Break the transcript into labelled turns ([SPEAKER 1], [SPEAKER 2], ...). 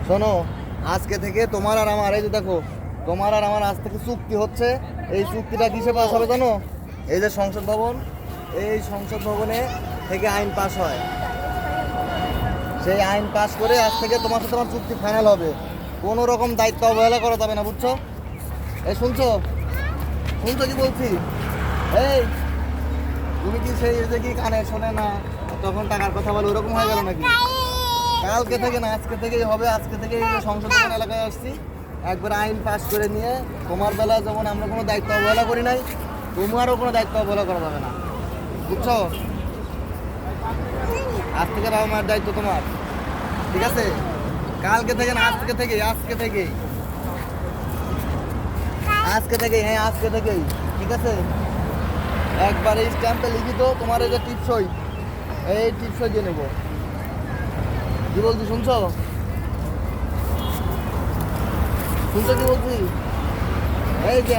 [SPEAKER 1] শোনো, আজকে থেকে তোমার আর আমার, এই যে দেখো, তোমার আর আমার আজ থেকে চুক্তি হচ্ছে। এই চুক্তিটা কিসে পাস হবে জানো? এই যে সংসদ ভবন, এই সংসদ ভবনে থেকে আইন পাস হয়। সেই আইন পাস করে আজ থেকে তোমার সাথে আমার চুক্তি ফাইনাল হবে। কোনো রকম দায়িত্ব অবহেলা করা যাবে না, বুঝছো? এই শুনছো, শুনছো কি বলছি? এই তুমি কি সেই যে কি কানে শোনে না, তখন টাকার কথা বলো, ওরকম হয়ে গেল নাকি? কালকে থেকে না, আজকে থেকেই হবে। আজকে থেকেই সংসদ ভবন এলাকায় আসছি, একবার আইন পাস করে নিয়ে তোমার বেলায় যেমন আমরা কোনো দায়িত্ব অবহেলা করি নাই, তোমারও কোনো দায়িত্ব অবহেলা করা যাবে না, বুঝছো? আজ থেকে বাবা মায়ের দায়িত্ব তোমার, ঠিক আছে? কালকে থেকে না, আজকে থেকেই, আজকে থেকেই, আজকে থেকেই, হ্যাঁ আজকে থেকেই, ঠিক আছে? একবার এই স্ট্যাম্পে লিখিত তোমার এই যে টিপসই, এই টিপসই দিয়ে নেবো। কি বলছি শুনছো? শুনছো কি বলছি? এই যে